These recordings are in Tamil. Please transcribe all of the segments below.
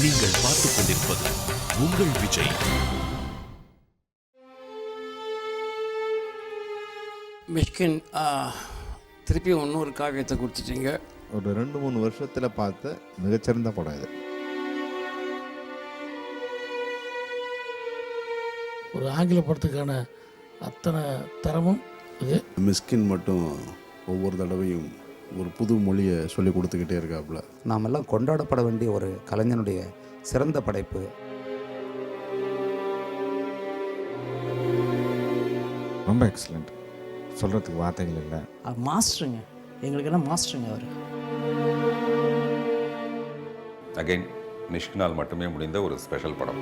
நீங்கள் பார்த்துக் கொண்டிருப்பது உங்கள் விஜய். மிஷ்கின் திருப்பி இன்னொரு காவியத்தை கொடுத்துட்டீங்க. ஒரு 2-3 வருஷத்தில் பார்த்த மிகச்சிறந்த படம் இது. ஒரு ஆங்கில படத்துக்கான அத்தனை தரமும் இது. மிஸ்கின் மட்டும் ஒவ்வொரு தடவையும் ஒரு புது மொழியை சொல்லி கொடுத்துக்கிட்டே இருக்காப்புல. நாமெல்லாம் கொண்டாடப்பட வேண்டிய ஒரு கலைஞனுடைய சிறந்த படைப்பு. ரொம்ப எக்ஸலண்ட், சொல்கிறதுக்கு வார்த்தைகள் இல்லை. மாஸ்டருங்க, எங்களுக்கெல்லாம் மாஸ்டருங்க அவர். அகைன் மிஷ்கினால் மட்டுமே முடிந்த ஒரு ஸ்பெஷல் படம்.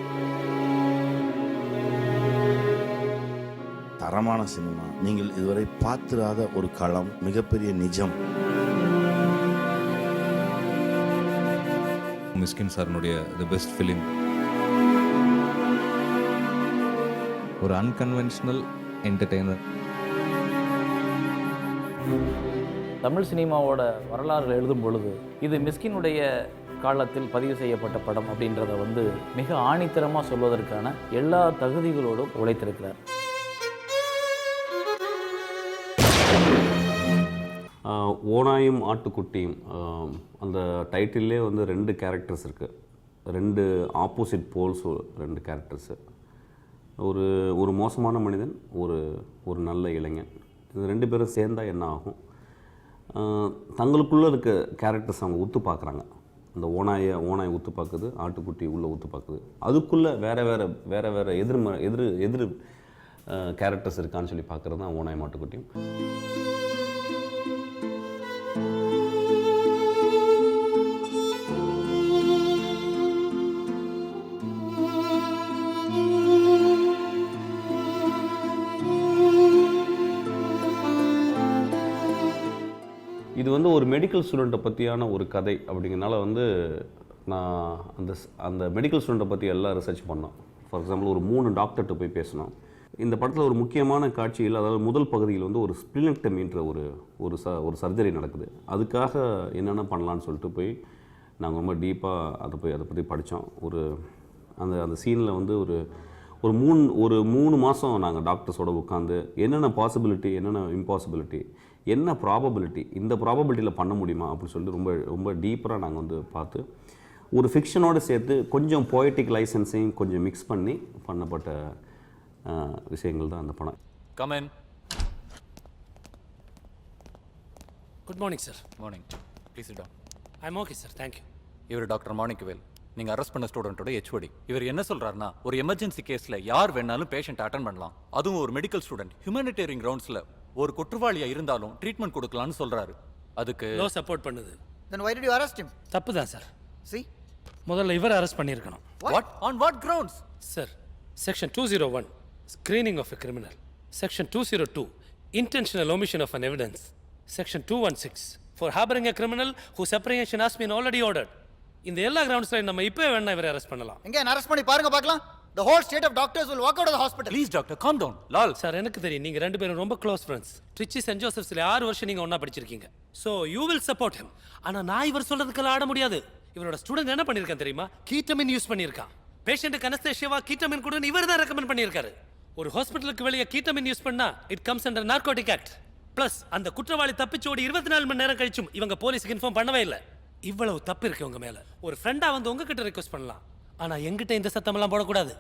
தரமான சினிமா, நீங்கள் இதுவரை பார்த்திராத ஒரு களம், மிகப்பெரிய நிஜம். மிஸ்கின் சார்னுடைய தி பெஸ்ட் ஃபிலிம். ஒரு அன்கன்வென்ஷனல் என்டர்டெய்னர். தமிழ் சினிமாவோட வரலாறு எழுதும் பொழுது இது மிஸ்கினுடைய காலத்தில் பதிவு செய்யப்பட்ட படம் அப்படின்றத மிக ஆணித்தரமாக சொல்வதற்கான எல்லா தகுதிகளோடும் உழைத்திருக்கிறார். ஓனாயும் ஆட்டுக்குட்டியும் அந்த டைட்டில்லே 2 கேரக்டர்ஸ் இருக்குது. 2 ஆப்போசிட் போல்ஸ், 2 கேரக்டர்ஸு. ஒரு மோசமான மனிதன், ஒரு நல்ல இளைஞன். இது 2 பேரும் சேர்ந்தால் என்ன ஆகும்? தங்களுக்குள்ளே இருக்க கேரக்டர்ஸ் அவங்க உத்து பார்க்குறாங்க. அந்த ஓனாயை உத்து பார்க்குது, ஆட்டுக்குட்டி உள்ளே உத்து பார்க்குது. அதுக்குள்ளே வேறு எதிர் கேரக்டர்ஸ் இருக்கான்னு சொல்லி பார்க்குறது தான் ஓனாயும் ஆட்டுக்குட்டியும். இது ஒரு மெடிக்கல் ஸ்டூடெண்ட்டை பற்றியான ஒரு கதை அப்படிங்கிறனால நான் அந்த மெடிக்கல் ஸ்டூடெண்ட்டை பற்றி எல்லாம் ரிசர்ச் பண்ணோம். ஃபார் எக்ஸாம்பிள் ஒரு 3 டாக்டர்கிட்ட போய் பேசணும். இந்த படத்தில் ஒரு முக்கியமான காட்சியில், அதாவது முதல் பகுதியில் ஒரு ஸ்பிளினெக்டமின்ற ஒரு சர்ஜரி நடக்குது. அதுக்காக என்னென்ன பண்ணலான்னு சொல்லிட்டு போய் நாங்கள் ரொம்ப டீப்பாக அதை பற்றி படித்தோம். அந்த சீனில் ஒரு 3 மாதம் நாங்கள் டாக்டர்ஸோடு உட்காந்து என்னென்ன பாசிபிலிட்டி, என்னென்ன இம்பாசிபிலிட்டி, என்ன ப்ராபபிலிட்டி, இந்த ப்ராபபிலிட்டியில் பண்ண முடியுமா அப்படின்னு சொல்லிட்டு ரொம்ப ரொம்ப டீப்பராக நாங்கள் பார்த்து ஒரு ஃபிக்ஷனோடு சேர்த்து கொஞ்சம் போய்டிக் லைசன்ஸையும் கொஞ்சம் மிக்ஸ் பண்ணி பண்ணப்பட்ட விஷயங்கள் தான் அந்த படம். Come in. Good morning sir. Morning. Please sit down. I am okay sir, thank you. இவர் டாக்டர் மாணிக்கவேல், நீங்கள் அரெஸ்ட் பண்ண ஸ்டூடெண்ட்டோட HOD. இவர் என்ன சொல்கிறாருன்னா, ஒரு எமர்ஜென்சி கேஸில் யார் வேணாலும் பேஷண்ட் அட்டன் பண்ணலாம், அதுவும் ஒரு மெடிக்கல் ஸ்டூடெண்ட் ஹியூமனிடேரியன் கிரவுண்ட்ஸில் ஒரு குற்றவாளியாக இருந்தாலும் ட்ரீட்மெண்ட் கொடுக்கலான்னு சொல்கிறாரு. அதுக்கு லோ சப்போர்ட் பண்ணுது. Then why did you arrest him? தப்பு தான் சார். See? முதல்ல இவர் அரெஸ்ட் பண்ணியிருக்கணும். What? On what grounds? Sir, section 201 screening of a criminal, section 202 intentional omission of an evidence, section 216 for harboring a criminal whose apprehension has been already ordered. இந்த எல்லா கிரவுண்ட்ஸ்லையும் நம்ம இப்போ வேணா இவரை அரெஸ்ட் பண்ணலாம். எங்க அரெஸ்ட் பண்ணி பாருங்க பார்க்கலாம். The whole state of doctors will walk out of the hospital. Please doctor, calm down. Lal sir, எனக்கு தெரியும் நீங்க 2 பேரும் ரொம்ப க்ளோஸ் ஃப்ரெண்ட்ஸ். ட்ரிச்சி சென்ட் ஜோசப்ஸ்ல 6 வருஷம் நீங்க ஒண்ணா படிச்சிருக்கீங்க. So you will support him. ஆனா நான் இவர் சொல்றதுக்கெல்லாம் ஆட முடியாது. இவரோட ஸ்டூடெண்ட் என்ன பண்ணிருக்கான் தெரியுமா? கீட்டமின் யூஸ் பண்ணிருக்கான். பேஷண்ட்டுக்கு அனஸ்தேஷியாவா கீட்டமின் கொடுன்னு இவர் தான் ரெக்கமெண்ட் பண்ணியிருக்காரு. ஒரு ஹாஸ்பிட்டலுக்கு வெளியே கீட்டமின் யூஸ் பண்ணா it comes under narcotic act. Plus அந்த குற்றவாளி தப்பிச்சோடி 24 மணி நேரம் கழிச்சும் இவங்க போலீஸுக்கு இன்ஃபார்ம் பண்ணவே இல்லை. இவ்வளவு தப்பு இருக்கு உங்க மேல. ஒரு ஃப்ரெண்டா உங்ககிட்ட ரிக்வெஸ்ட் பண்ணலாம், ஆனா எங்கிட்ட இந்த சத்தமெல்லாம் போடக்கூடாது.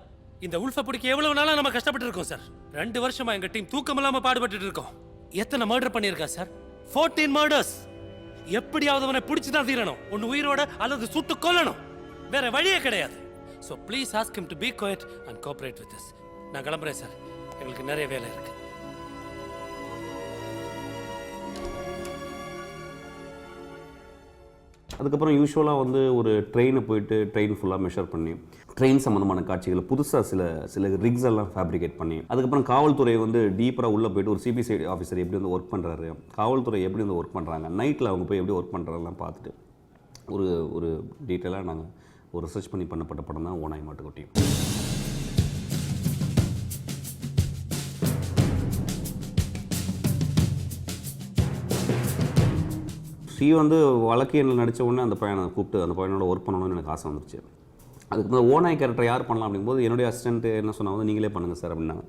இந்த உல்ஃபை பிடிக்க எவ்வளவு நாளா நம்ம கஷ்டப்பட்டு இருக்கோம் சார். 2 வருஷமா எங்க டீம் தூக்கம் இல்லாம பாடுபட்டு இருக்கோம். எத்தனை மர்டர் பண்ணியிருக்கா சார்? 14 மர்டர்ஸ். எப்படியாவது அவனை பிடிச்சு தான் தீரணும். ஒன்னு உயிரோட அல்லது சுட்டு கொல்லணும். வேற வழியே கிடையாது. So please ask him to be quiet and cooperate with us. நான் கிளம்புறேன் சார், எங்களுக்கு நிறைய வேலை இருக்கு. அதுக்கப்புறம் யூஸ்வலாக ஒரு ட்ரெயினை போயிட்டு ட்ரெயின் ஃபுல்லாக மெஷர் பண்ணி ட்ரெயின் சம்மந்தமான காட்சிகளை புதுசாக சில ரிக்ஸ் எல்லாம் ஃபேப்ரிகேட் பண்ணி, அதுக்கப்புறம் காவல்துறை டீப்பராக உள்ளே போயிட்டு ஒரு சிபிசிஐடி ஆஃபீஸர் எப்படி ஒர்க் பண்ணுறாரு, காவல்துறை எப்படி ஒர்க் பண்ணுறாங்க, நைட்டில் அவங்க போய் எப்படி ஒர்க் பண்ணுறாங்கலாம் பார்த்துட்டு ஒரு டீட்டெயிலாக நாங்கள் ஒரு ரிசர்ச் பண்ணப்பட்ட படம் தான் ஓனாயும் ஆட்டுக்குட்டியும். ஸ்ரீ வழக்கு எண்ணில் நடித்த உடனே அந்த பையனை கூப்பிட்டு அந்த பையனோட ஒர்க் பண்ணணும்னு எனக்கு ஆசை வந்துருச்சு. அதுக்கு வந்து ஓனாய் கேரக்டர் யார் பண்ணலாம் அப்படிங்கும்போது என்னுடைய அசிஸ்டன்ட்டு என்ன சொன்னாங்க, நீங்களே பண்ணுங்கள் சார் அப்படின்னாங்க.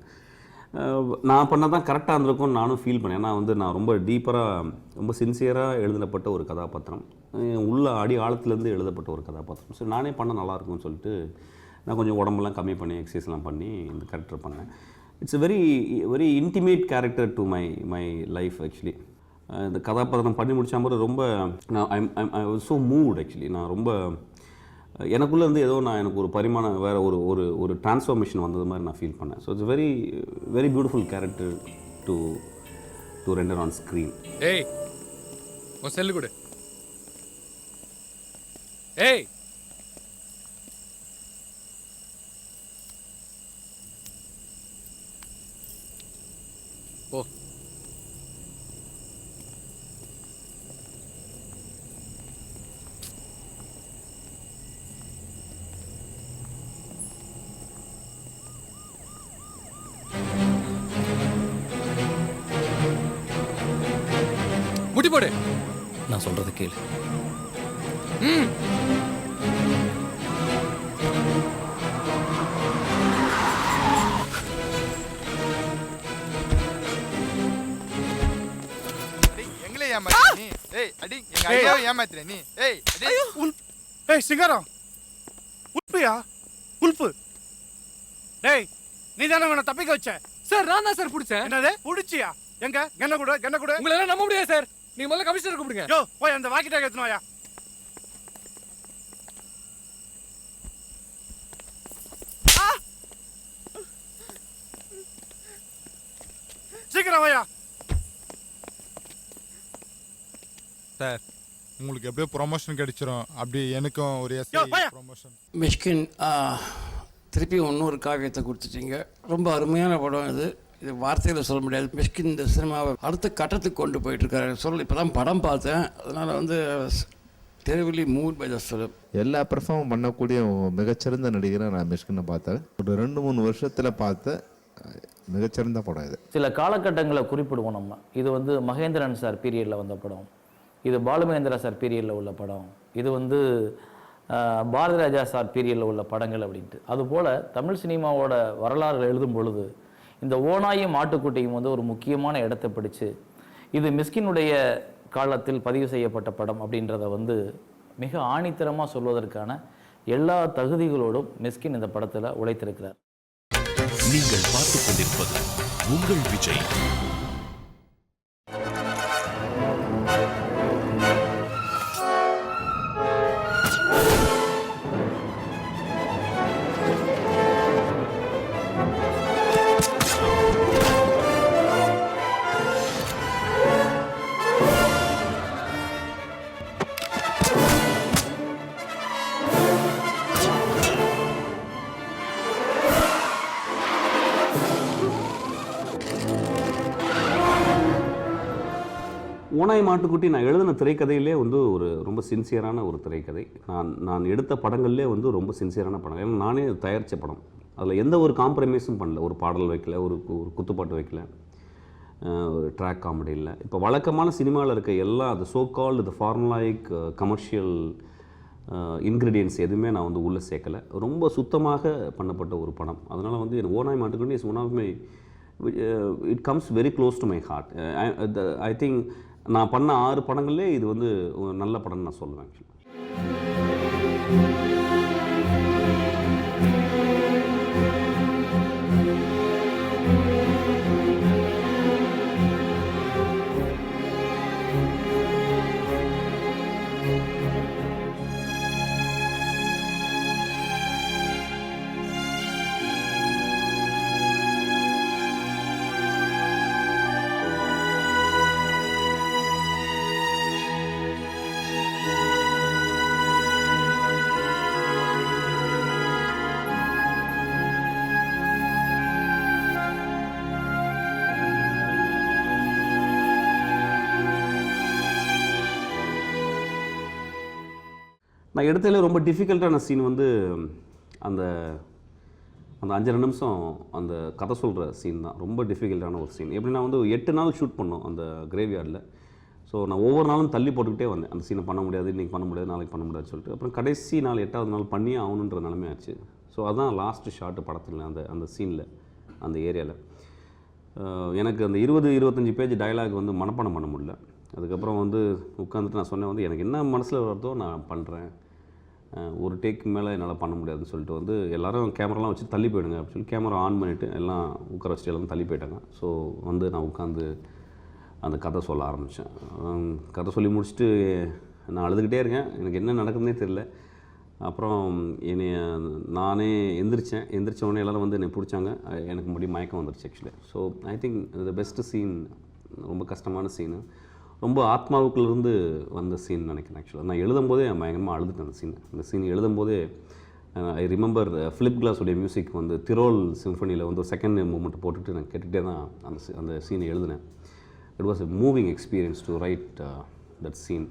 நான் பண்ண தான் கரெக்டாக இருந்திருக்கும்னு நானும் ஃபீல் பண்ணேன். ஏன்னா வந்து நான் ரொம்ப டீப்பராக ரொம்ப சின்சியராக எழுதப்பட்ட ஒரு கதாபாத்திரம், உள்ள அடி ஆழத்துலேருந்து எழுதப்பட்ட ஒரு கதாபாத்திரம். ஸோ நானே பண்ண நல்லாயிருக்கும்னு சொல்லிட்டு நான் கொஞ்சம் உடம்பெல்லாம் கம்மி பண்ணி எக்ஸசைஸ்லாம் பண்ணி இந்த கேரக்டர் பண்ணேன். It's a very very intimate character to my life actually. இந்த கதாபாத்திரம் பண்ணி முடிச்ச மாதிரி ரொம்ப I was so moved actually. நான் ரொம்ப எனக்குள்ளே வந்து ஏதோ எனக்கு ஒரு பரிமாணம் வேறு ஒரு டிரான்ஸ்ஃபார்மேஷன் வந்தது மாதிரி நான் ஃபீல் பண்ணேன். So it's very very beautiful character to render on screen. ஏய் உன் செல்லு கொடு. ஏய் ஓ முட்டி போடு. நான் சொல்றது கேளு. எங்களே ஏமாத்துற நீ. ஏய் அடி எங்க ஐயாவை ஏமாத்துற நீ. ஏய் அடி. ஏய் சிகாரம் உல்பியா உல்பு. டேய் நீ தானே அவனை தப்பிக்க வச்ச? சார் நான் தான் சார் பிடிச்சேன். என்னது புடிச்சியா? எங்க கண்ண கூட உங்களை எல்லாம் நம்ப முடியாது சார். நீங்க முதல்ல கமிஷனர் கூப்பிடுங்க. யோ போய் அந்த வாக்கி டாக் எடுத்துட்டு வாயா. சீக்கிரம் வாயா. சார் உங்களுக்கு எப்படியோ ப்ரொமோஷன் கிடைச்சிரும். அப்படி எனக்கும் ஒரு ப்ரொமோஷன். மிஷ்கின் திருப்பி இன்னொரு காவியத்தை கொடுத்துட்டீங்க. ரொம்ப அருமையான படம் இது. இது வார்த்தையில் சொல்ல முடியாது. மிஷ்கின் இந்த சினிமாவை அடுத்த கட்டத்துக்கு கொண்டு போயிட்டுருக்காரு. இப்போ தான் படம் பார்த்தேன். அதனால் வந்து terribly moved by the film. எல்லா பெர்ஃபார்ம் பண்ணக்கூடிய மிகச்சிறந்த நடிகராக நான் மிஷ்கினை பார்த்தேன். ஒரு 2-3 வருஷத்தில் பார்த்த மிகச்சிறந்த படம் இது. சில காலகட்டங்களை குறிப்பிடுவோம் நம்ம. இது வந்து மகேந்திரன் சார் பீரியடில் வந்த படம், இது பாலுமகேந்திரா சார் பீரியடில் உள்ள படம், இது வந்து பாரதிராஜா சார் பீரியடில் உள்ள படங்கள் அப்படின்ட்டு. அதுபோல் தமிழ் சினிமாவோட வரலாறு எழுதும் பொழுது இந்த ஓநாயும் ஆட்டுக்குட்டியும் வந்து ஒரு முக்கியமான இடத்தை பிடிச்சு, இது மிஸ்கினுடைய காலத்தில் பதிவு செய்யப்பட்ட படம் அப்படின்றத வந்து மிக ஆணித்தரமாக சொல்வதற்கான எல்லா தகுதிகளோடும் மிஸ்கின் இந்த படத்தில் உழைத்திருக்கிறார். நீங்கள் பார்த்துக் கொண்டிருப்பது உங்கள் விஜய். ஓனாய் மாட்டுக்குட்டி நான் எழுதின திரைக்கதையிலே வந்து ஒரு ரொம்ப சின்சியரான ஒரு திரைக்கதை. நான் எடுத்த படங்கள்லே வந்து ரொம்ப சின்சியரான படம். ஏன்னா நானே தயாரித்த படம். அதில் எந்த ஒரு காம்ப்ரமைஸும் பண்ணல. ஒரு பாடல் வைக்கல, ஒரு குத்துப்பாட்டு வைக்கல, ஒரு ட்ராக் காமெடி இல்லை. இப்போ வழக்கமான சினிமாவில் இருக்க எல்லா அது so called the formulaic commercial ingredients எதுவுமே நான் வந்து உள்ளே சேர்க்கலை. ரொம்ப சுத்தமாக பண்ணப்பட்ட ஒரு படம். அதனால் வந்து எனக்கு ஓனாய் மாட்டுக்குட்டி is one of my it comes very close to my heart. I think நான் பண்ண 6 படங்கள்லே இது வந்து ஒரு நல்ல படம்னு நான் சொல்லுவேன் ஆக்சுவலி. நான் எடுத்ததில் ரொம்ப டிஃபிகல்ட்டான சீன் வந்து அந்த 5 நிமிஷம் அந்த கதை சொல்கிற சீன் தான். ரொம்ப டிஃபிகல்ட்டான ஒரு சீன். எப்படின்னா வந்து 8 நாள் ஷூட் பண்ணோம் அந்த கிரேவ்யார்டில். ஸோ நான் ஒவ்வொரு நாளும் தள்ளி போட்டுக்கிட்டே வந்தேன். அந்த சீனை பண்ண முடியாது, இன்றைக்கி பண்ண முடியாது, நாளைக்கு பண்ண முடியாதுன்னு சொல்லிட்டு அப்புறம் கடைசி நாள் 8வது நாள் பண்ணியே ஆகணுன்ற நிலைமை ஆச்சு. ஸோ அதுதான் லாஸ்ட்டு ஷாட்டு படத்தில் அந்த சீனில் அந்த ஏரியாவில். எனக்கு அந்த 20-25 பேஜ் டயலாக் வந்து மனப்பாடம் பண்ண முடியல. அதுக்கப்புறம் வந்து உட்காந்துட்டு நான் சொன்னேன் வந்து எனக்கு என்ன மனசில் வருதோ நான் பண்ணுறேன், ஒரு டேக்கு மேலே என்னால் பண்ண முடியாதுன்னு சொல்லிட்டு வந்து எல்லோரும் கேமராலாம் வச்சு தள்ளி போயிடுங்க அப்படின்னு சொல்லி கேமரா ஆன் பண்ணிவிட்டு எல்லாம் உட்கார வச்சுட்டு எல்லாம் தள்ளி போயிட்டாங்க. ஸோ வந்து நான் உட்காந்து அந்த கதை சொல்ல ஆரம்பித்தேன். கதை சொல்லி முடிச்சுட்டு நான் அழுதுகிட்டே இருக்கேன், எனக்கு என்ன நடக்குதுன்னே தெரில. அப்புறம் நானே எந்திரிச்ச உடனே எல்லோரும் வந்து என்னை பிடிச்சாங்க. எனக்கு முடி மயக்கம் வந்துருச்சு actually. So I think the best scene, ரொம்ப கஷ்டமான சீனு, ரொம்ப ஆத்மாவுக்குள்ளேருந்து வந்த சீன் நினைக்கிறேன். ஆக்சுவலாக நான் எழுதும்போதே பயங்கரமாக அழுதுட்டேன். அந்த சீன் எழுதும்போதே ஐ ரிமெம்பர் ஃபிலிப் கிளாஸுடைய மியூசிக் வந்து திரோல் சிம்ஃபனியில் வந்து ஒரு செகண்ட் மூமெண்ட் போட்டுட்டு நான் கேட்டுகிட்டே தான் அந்த சீனை எழுதினேன். It was a moving experience to write that scene.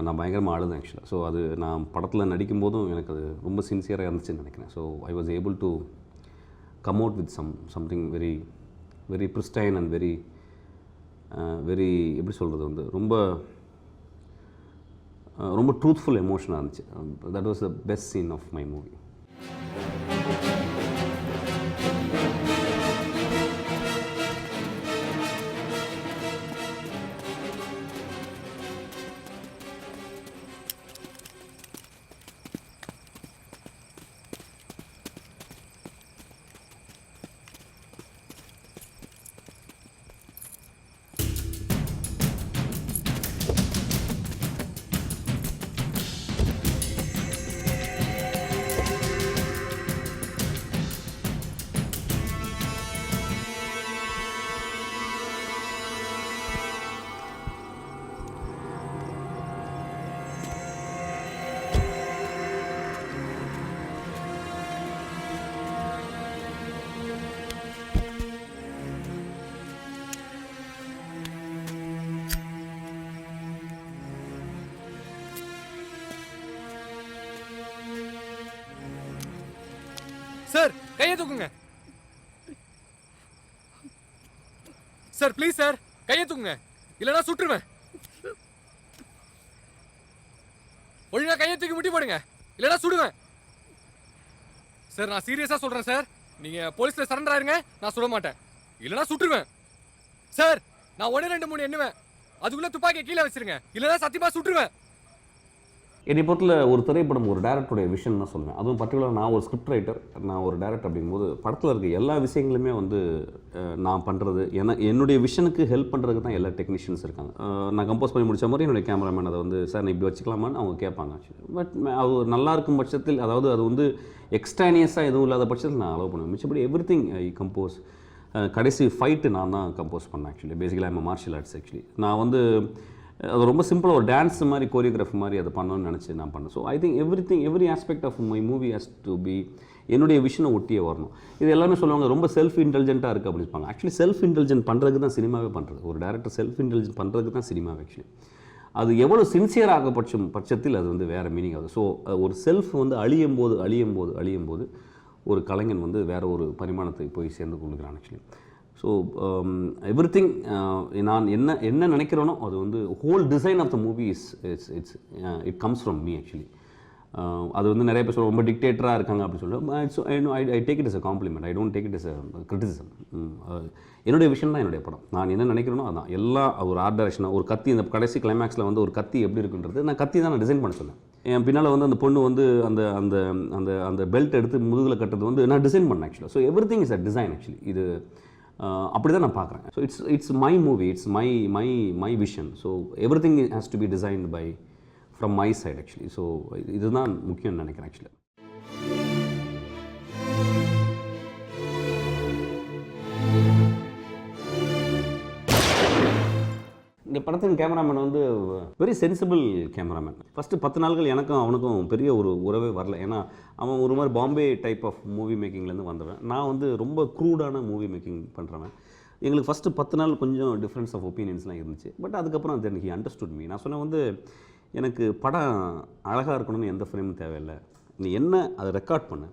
நான் பயங்கரமாக அழுதேன் ஆக்சுவலாக. ஸோ அது நான் படத்தில் நடிக்கும்போதும் எனக்கு அது ரொம்ப சின்சியராக இருந்துச்சுன்னு நினைக்கிறேன். So I was able to come out with something very very pristine and very எப்படி சொல்கிறது வந்து ரொம்ப ரொம்ப ட்ரூத்ஃபுல் எமோஷனாக இருந்துச்சு. That was the best scene of my movie. Sir கையை தூக்குங்க சார், ப்ளீஸ் சார் கையை தூக்குங்க, இல்லைன்னா சுட்டுருவேன். ஒழுங்கா கையை தூக்கி முட்டி போடுங்க, இல்லைன்னா சுடுவேன். சார் நான் சீரியஸா சொல்றேன் சார், நீங்க போலீஸ்ல சரண்டர் ஆயிருங்க, நான் சுட மாட்டேன், இல்லைன்னா சுட்டுருவேன். சார் நான் 1 2 3 எண்ணுவேன், அதுக்குள்ள துப்பாக்கியை கீழே வச்சிருங்க, இல்லைன்னா சத்தியமா சுட்டுருவேன். என்னை பொறுத்தில் ஒரு திரைப்படம் ஒரு டேரக்டருடைய விஷன் தான் சொல்லுவேன். அதுவும் பர்டிகுலர் நான் ஒரு ஸ்கிரிப்ட் ரைட்டர், நான் ஒரு டேரக்டர் அப்படிங்கும்போது படத்தில் இருக்க எல்லா விஷயங்களுமே வந்து நான் பண்ணுறது என்னுடைய விஷனுக்கு ஹெல்ப் பண்ணுறதுக்கு தான் எல்லா டெக்னீஷியன்ஸ் இருக்காங்க. நான் கம்போஸ் பண்ணி முடித்த மாதிரி என்னுடைய கேமராமேன் அதை வந்து சார் நான் இப்படி வச்சுக்கலாமான்னு அவங்க கேட்பாங்க. பட் அது நல்லா இருக்கும் பட்சத்தில், அதாவது அது வந்து எக்ஸ்ட்ரானியஸாக எதுவும் இல்லாத பட்சத்தில் நான் அலோவ் பண்ணுவேன். மிச்சப்படி எவ்ரி திங் ஐ கம்போஸ். கடைசி ஃபைட்டு நான் தான் கம்போஸ் பண்ணேன் ஆக்சுவலி. பேசிக்கலாக எம் மார்ஷியல் ஆர்ட்ஸ் ஆக்சுவலி. நான் வந்து அது ரொம்ப சிம்பிளாக ஒரு டான்ஸ் மாதிரி கோரியோகிராஃபி மாதிரி அதை பண்ணணும்னு நினச்சி நான் பண்ணேன். So I think every aspect of my movie has to be என்னுடைய விஷனை ஒட்டியே வரணும். இது எல்லாமே சொல்லுவாங்க ரொம்ப செல்ஃப் இன்டெலிஜென்ட்டாக இருக்குது அப்படின்னு சொல்லுவாங்க. ஆக்சுவலி செல்ஃப் இன்டெலிஜென்ட் பண்ணுறதுக்கு தான் சினிமாவே பண்ணுறது. ஒரு டேரக்டர் செல்ஃப் இன்டெலிஜென்ட் பண்ணுறதுக்கு தான் சினிமாவே ஆக்சுவலி. அது எவ்வளோ சின்சியராக பட்சத்தில் அது வந்து வேறு மீனிங் ஆகுது. ஸோ ஒரு செல்ஃப் வந்து அழியும் போது ஒரு கலைஞன் வந்து வேறு ஒரு பரிமாணத்தை போய் சேர்ந்து கொள்ளுகிறான் ஆக்சுவலி. ஸோ எவ்ரி திங் நான் என்ன நினைக்கிறேனோ அது வந்து whole design of the movie it comes from me actually. அது வந்து நிறைய பேர் ரொம்ப டிக்டேட்டராக இருக்காங்க அப்படின்னு சொல்லுவேன். I take it is a compliment, I don't take it is a criticism. என்னுடைய விஷயம் தான் என்னுடைய படம். நான் என்ன நினைக்கிறேனோ அதான். எல்லாம் ஒரு ஆர்ட் டைரக்ஷனாக ஒரு கத்தி, இந்த கடைசி கிளைமேக்ஸில் வந்து ஒரு கத்தி எப்படி இருக்குன்றது நான் கத்தி தான் நான் டிசைன் பண்ண சொன்னேன். என் பின்னால் வந்து அந்த பொண்ணு வந்து அந்த அந்த அந்த அந்த பெல்ட் எடுத்து முதுகில் கட்டுறது வந்து நான் டிசைன் பண்ணேன் ஆக்சுவலாக. So everything is a design actually. இது அப்படி தான் நான் பார்க்குறேன். So it's my movie, it's my vision. So everything has to be designed by from my side actually. So இதுதான் முக்கியம்னு நினைக்கிறேன் ஆக்சுவலி. இந்த படத்தின் கேமராமேன் வந்து வெரி சென்சிபிள் கேமராமேன். ஃபஸ்ட்டு 10 நாட்கள் எனக்கும் அவனுக்கும் பெரிய ஒரு உறவே வரல. ஏன்னா அவன் ஒரு மாதிரி பாம்பே டைப் ஆஃப் மூவி மேக்கிங்லேருந்து வந்தவன், நான் வந்து ரொம்ப க்ரூடான மூவி மேக்கிங் பண்ணுறவன். எங்களுக்கு ஃபஸ்ட்டு 10 நாள் கொஞ்சம் டிஃப்ரென்ஸ் ஆஃப் ஒப்பீனியன்ஸ்லாம் இருந்துச்சு. பட் அதுக்கப்புறம் தென் ஹி அண்டர்ஸ்டுட் மீ. நான் சொன்னேன் வந்து எனக்கு படம் அழகாக இருக்கணும்னு எந்த ஃப்ரேமும் தேவையில்லை, நீ என்ன அதை ரெக்கார்ட் பண்ணு,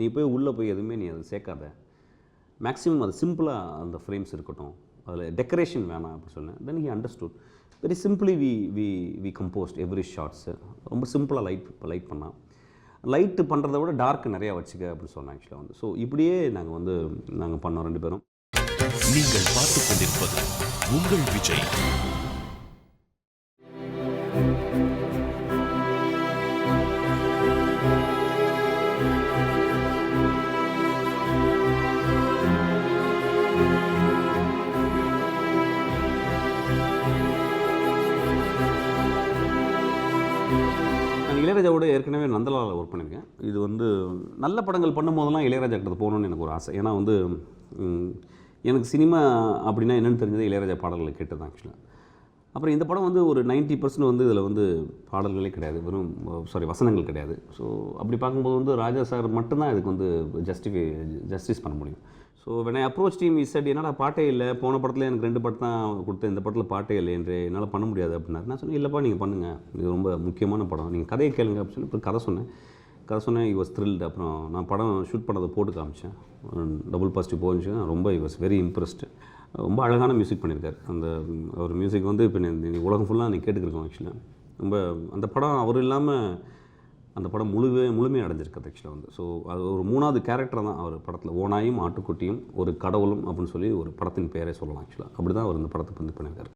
நீ போய் உள்ளே போய் எதுவுமே நீ அதை சேர்க்காத, மேக்ஸிமம் அது சிம்பிளாக அந்த ஃப்ரேம்ஸ் இருக்கட்டும், அதில் டெக்கரேஷன் வேணாம் அப்படின்னு சொன்னேன். Then he understood. Very simply we composed every shots. ரொம்ப சிம்பிளாக லைட் பண்ணால் லைட்டு பண்ணுறத விட டார்க் நிறையா வச்சுக்க அப்படின்னு சொன்னேன் ஆக்சுவலாக வந்து. ஸோ இப்படியே நாங்கள் பண்ணோம் 2 பேரும். நீங்கள் பார்த்துக் கொண்டிருப்பது உங்கள் விஜய். இளையராஜாவோட ஏற்கனவே நந்தலாலில் ஒர்க் பண்ணியிருக்கேன். இது வந்து நல்ல படங்கள் பண்ணும் போதெல்லாம் இளையராஜா கிட்ட போகணுன்னு எனக்கு ஒரு ஆசை. ஏன்னா வந்து எனக்கு சினிமா அப்படின்னா என்னென்னு தெரிஞ்சது இளையராஜா பாடல்களை கேட்டு தான் ஆக்சுவலாக. அப்புறம் இந்த படம் வந்து ஒரு 90% வந்து இதில் வந்து பாடல்களே கிடையாது, வெறும் வசனங்கள் கிடையாது. ஸோ அப்படி பார்க்கும்போது வந்து ராஜா சார் மட்டும்தான் இதுக்கு வந்து ஜஸ்டிஸ் பண்ண முடியும். So when I approached him, he said, என்னடா பாட்டே இல்லை, போன படத்தில் எனக்கு 2 படம் தான் கொடுத்தேன், இந்த படத்தில் பாட்டே இல்லை என்று என்னால் பண்ண முடியாது அப்படின்னாரு. நான் சொன்னேன், இல்லைப்பா நீங்கள் பண்ணுங்கள், இது ரொம்ப முக்கியமான படம், நீங்கள் கதையை கேளுங்க அப்படின்னு சொல்லி இப்போ கதை சொன்னேன். he was thrilled. அப்புறம் நான் படம் ஷூட் பண்ணதை போட்டு காமிச்சேன், டபுள் பாசிட்டிவ் போச்சு. ரொம்ப he was very impressed. ரொம்ப அழகான மியூசிக் பண்ணியிருக்காரு. அந்த ஒரு மியூசிக் வந்து இப்போ நீ உலகம் ஃபுல்லாக நீ கேட்டுக்கிருக்கோம் ஆக்சுவலாக. ரொம்ப அந்த படம் அவர் இல்லாமல் அந்த படம் முழுமையாக அடைஞ்சிருக்குது ஆக்சுவலாக வந்து. ஸோ அது ஒரு 3வது கேரக்டர் தான் அவர் படத்தில். ஓனாயும் ஆட்டுக்குட்டியும் ஒரு கடவுளும் அப்படின்னு சொல்லி ஒரு படத்தின் பெயரே சொல்லலாம் ஆக்சுவலாக. அப்படி தான் அவர் இந்த படத்தை வந்து பண்ணியிருக்காரு.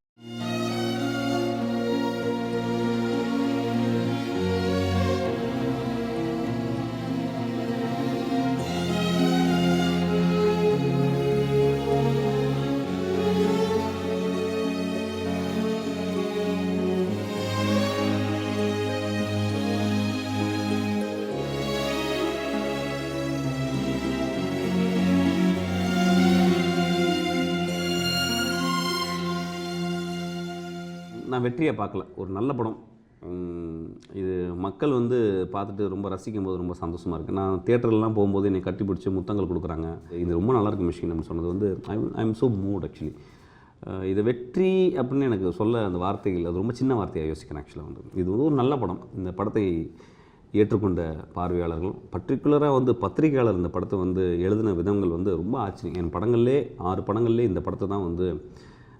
நான் வெற்றியை பார்க்கல, ஒரு நல்ல படம். இது மக்கள் வந்து பார்த்துட்டு ரொம்ப ரசிக்கும் போது ரொம்ப சந்தோஷமாக இருக்குது. நான் தியேட்டர்லாம் போகும்போது என்னை கட்டி பிடிச்சி முத்தங்கள் கொடுக்குறாங்க, இது ரொம்ப நல்லாயிருக்கு மிஷின் அப்படின்னு சொன்னது வந்து I am so mood actually. இது வெற்றி அப்படின்னு எனக்கு சொல்ல அந்த வார்த்தைகள் அது ரொம்ப சின்ன வார்த்தையாக யோசிக்கிறேன் ஆக்சுவலாக வந்து. இது வந்து ஒரு நல்ல படம். இந்த படத்தை ஏற்றுக்கொண்ட பார்வையாளர்கள், பர்டிகுலராக வந்து பத்திரிகையாளர் இந்த படத்தை வந்து எழுதின விதங்கள் வந்து ரொம்ப ஆச்சரியம். என் படங்கள்லே 6 படங்கள்லே இந்த படத்தை தான் வந்து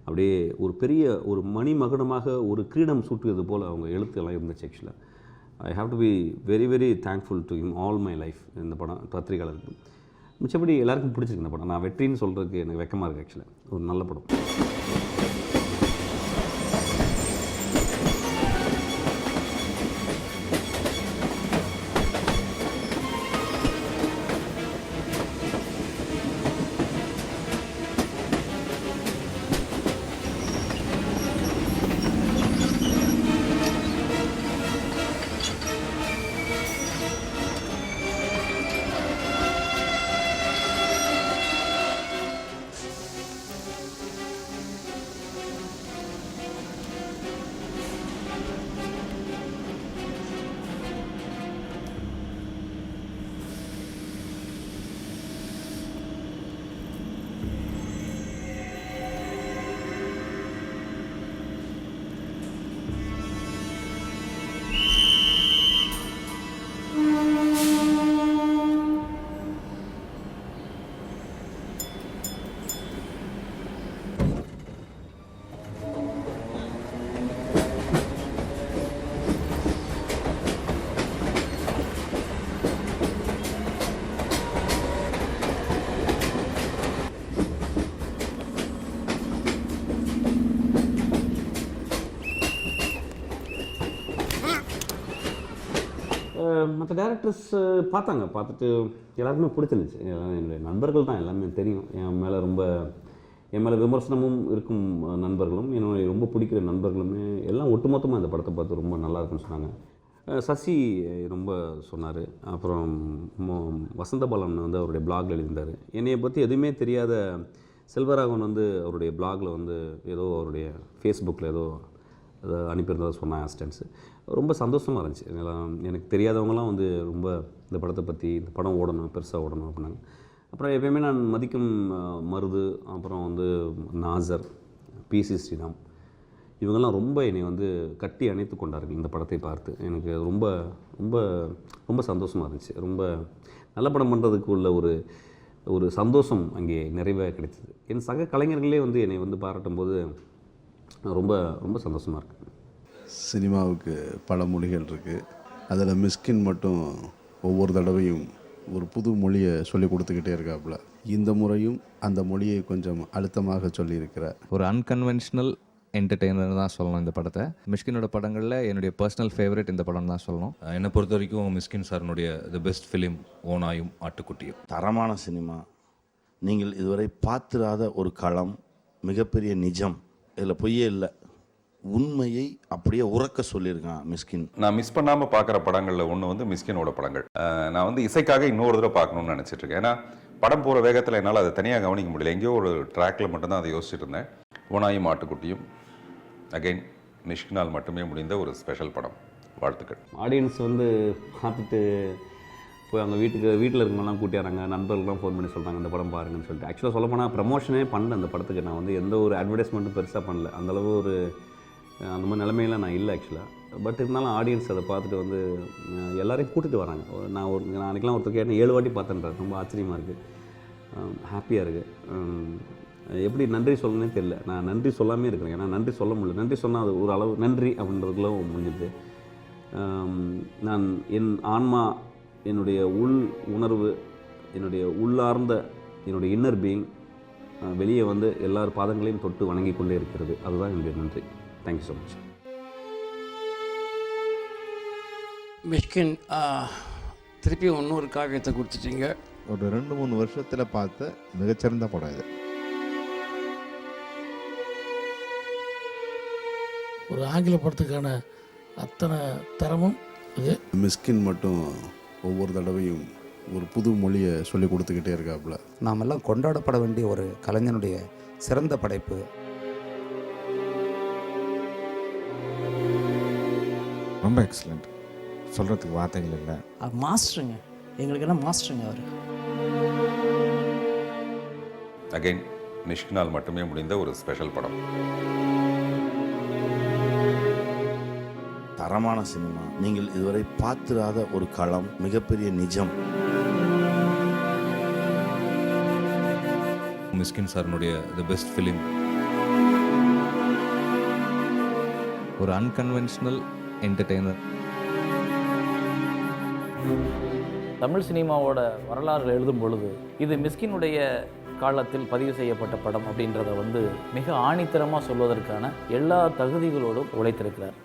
அப்படியே ஒரு பெரிய ஒரு மணிமகுடமாக ஒரு கிரீடம் சூட்டுவது போல் அவங்க எழுத்துலாம் இருந்துச்சு ஆக்சுவலாக. I have to be very very thankful to him all my life. இந்த படம் பத்திரிகையாளருக்கு மிச்சப்படி எல்லாருக்கும் பிடிச்சிருக்கு இந்த படம். நான் வெற்றின்னு சொல்கிறதுக்கு எனக்கு வெக்கமாக இருக்குது ஆக்சுவலாக. ஒரு நல்ல படம். மற்ற டேரக்டர்ஸ் பார்த்துட்டு எல்லாருக்குமே பிடிச்சிருந்துச்சு. என்னுடைய நண்பர்கள் தான் எல்லாமே தெரியும். என் மேலே விமர்சனமும் இருக்கும் நண்பர்களும் என்னுடைய ரொம்ப பிடிக்கிற நண்பர்களுமே எல்லாம் ஒட்டுமொத்தமாக இந்த படத்தை பார்த்து ரொம்ப நல்லா இருக்குன்னு சொன்னாங்க. சசி ரொம்ப சொன்னார். அப்புறம் வசந்தபாலன் வந்து அவருடைய பிளாகில் எழுதியிருந்தார். என்னையை பற்றி எதுவுமே தெரியாத செல்வராகவன் வந்து அவருடைய பிளாகில் வந்து ஏதோ அவருடைய ஃபேஸ்புக்கில் ஏதோ அதை அனுப்பியிருந்ததை சொன்னாங்க அசிஸ்டன்ஸு. ரொம்ப சந்தோஷமாக இருந்துச்சு. எனக்கு தெரியாதவங்களாம் வந்து ரொம்ப இந்த படத்தை பற்றி இந்த படம் ஓடணும், பெருசாக ஓடணும் அப்படின்னாங்க. அப்புறம் எப்பயுமே நான் மதிக்கும் மருது, அப்புறம் வந்து நாசர், பிசி ஸ்ரீராம், இவங்கெல்லாம் ரொம்ப என்னை வந்து கட்டி அணைத்து கொண்டார்கள் இந்த படத்தை பார்த்து. எனக்கு ரொம்ப ரொம்ப ரொம்ப சந்தோஷமாக இருந்துச்சு. ரொம்ப நல்ல படம் பண்ணுறதுக்கு உள்ள ஒரு சந்தோஷம் அங்கே நிறைவாக கிடைச்சிது. என் சக கலைஞர்களே வந்து என்னை வந்து பாராட்டும் போது ரொம்ப ரொம்ப சந்தோஷமாக இருக்குது. சினிமாவுக்கு பல மொழிகள் இருக்குது. அதில் மிஸ்கின் மட்டும் ஒவ்வொரு தடவையும் ஒரு புது மொழியை சொல்லி கொடுத்துக்கிட்டே இருக்காப்புல. இந்த முறையும் அந்த மொழியை கொஞ்சம் அழுத்தமாக சொல்லியிருக்கிறார். ஒரு அன்கன்வென்ஷனல் என்டர்டெய்னர் தான் சொல்லணும் இந்த படத்தை. மிஷ்கினோட படங்களில் என்னுடைய பர்சனல் ஃபேவரட் இந்த படம் தான் சொல்லணும். என்னை பொறுத்த வரைக்கும் மிஸ்கின் சார்னுடைய தி பெஸ்ட் ஃபிலிம் ஓனாயும் ஆட்டுக்குட்டியும். தரமான சினிமா. நீங்கள் இதுவரை பார்த்திராத ஒரு களம், மிகப்பெரிய நிஜம். இதில் பொய்யே இல்லை, உண்மையை அப்படியே உறக்க சொல்லியிருக்கான் மிஸ்கின். நான் மிஸ் பண்ணாமல் பார்க்குற படங்களில் ஒன்று வந்து மிஸ்கினோட படங்கள். நான் வந்து இசைக்காக இன்னொரு தடவை பார்க்கணும்னு நினச்சிட்டு இருக்கேன். ஏன்னா படம் போகிற வேகத்தில் என்னால் அதை தனியாக கவனிக்க முடியல. எங்கேயோ ஒரு ட்ராக்கில் மட்டும்தான் அதை யோசிச்சுட்டு இருந்தேன். ஓனாயும் ஆட்டுக்குட்டியும் அகைன் மிஷ்கினால் மட்டுமே முடிந்த ஒரு ஸ்பெஷல் படம். வாழ்த்துக்கள். ஆடியன்ஸ் வந்து பார்த்துட்டு போய் அவங்க வீட்டில் இருக்கவங்கலாம் கூட்டியாராங்க, நண்பர்கள்லாம் ஃபோன் பண்ணி சொல்கிறாங்க இந்த படம் பாருங்கன்னு சொல்லிட்டு. ஆக்சுவலாக சொல்ல போனால் ப்ரமோஷனே பண்ணல அந்த படத்துக்கு. நான் வந்து எந்த ஒரு அட்வர்டைஸ்மெண்ட்டும் பெருசாக பண்ணல. அந்தளவு ஒரு அந்த மாதிரி நிலைமையில நான் இல்லை ஆக்சுவலாக. பட் இருந்தாலும் ஆடியன்ஸ் அதை பார்த்துட்டு வந்து எல்லோரையும் கூட்டிகிட்டு வராங்க. நான் அன்றைக்கெலாம் ஒருத்தர் கேட்டேன் 7 வாட்டி பார்த்தேன்றாரு. ரொம்ப ஆச்சரியமாக இருக்குது, ஹாப்பியாக இருக்குது. எப்படி நன்றி சொல்லணுன்னே தெரியல. நான் நன்றி சொல்லாமே இருக்கிறேன். ஏன்னா நன்றி சொல்ல முடியல. நன்றி சொன்னால் அது ஒரு அளவு நன்றி அப்படின்றதுக்குள்ள முடிஞ்சுது. நான் என் ஆன்மா, என்னுடைய உள் உணர்வு, என்னுடைய உள்ளார்ந்த என்னுடைய இன்னர் பீயிங் வெளியே வந்து எல்லார் பாதங்களையும் தொட்டு வணங்கி கொண்டே இருக்கிறது. அதுதான் என்னுடைய நன்றி. Thank you so much. மிஷ்கின், திருப்பி இன்னொரு காவியத்தை கொடுத்துட்டீங்க. ஒரு 2-3 வருஷத்தில் பார்த்த மிகச்சிறந்த படம் இது. ஒரு ஆங்கில படத்துக்கான அத்தனை தரமும் இது. மிஸ்கின் மட்டும் ஒவ்வொரு தடவையும் ஒரு புது மொழியை சொல்லி கொடுத்துக்கிட்டே இருக்காப்புல. நாமெல்லாம் கொண்டாடப்பட வேண்டிய ஒரு கலைஞனுடைய சிறந்த படைப்பு. ரொம்ப எக்ஸலண்ட், சொல்கிறதுக்கு வார்த்தைகள் இல்லை. மாஸ்டருங்க, எங்களுக்கெல்லாம் மாஸ்டருங்க அவர். அகைன் மிஷ்கினால் மட்டுமே முடிந்த ஒரு ஸ்பெஷல் படம். தரமான சினிமா. நீங்கள் இதுவரை பார்த்திராத ஒரு களம், மிகப்பெரிய நிஜம். மிஸ்கின் சார்னுடைய தி பெஸ்ட் ஃபிலிம். ஒரு அன்கன்வென்ஷனல் என்டர்டெய்னர். தமிழ் சினிமாவோட வரலாறு எழுதும் பொழுது இது மிஸ்கினுடைய காலத்தில் பதிவு செய்யப்பட்ட படம் அப்படின்றத வந்து மிக ஆணித்தரமாக சொல்வதற்கான எல்லா தகுதிகளோடும் உழைத்திருக்கிறார்.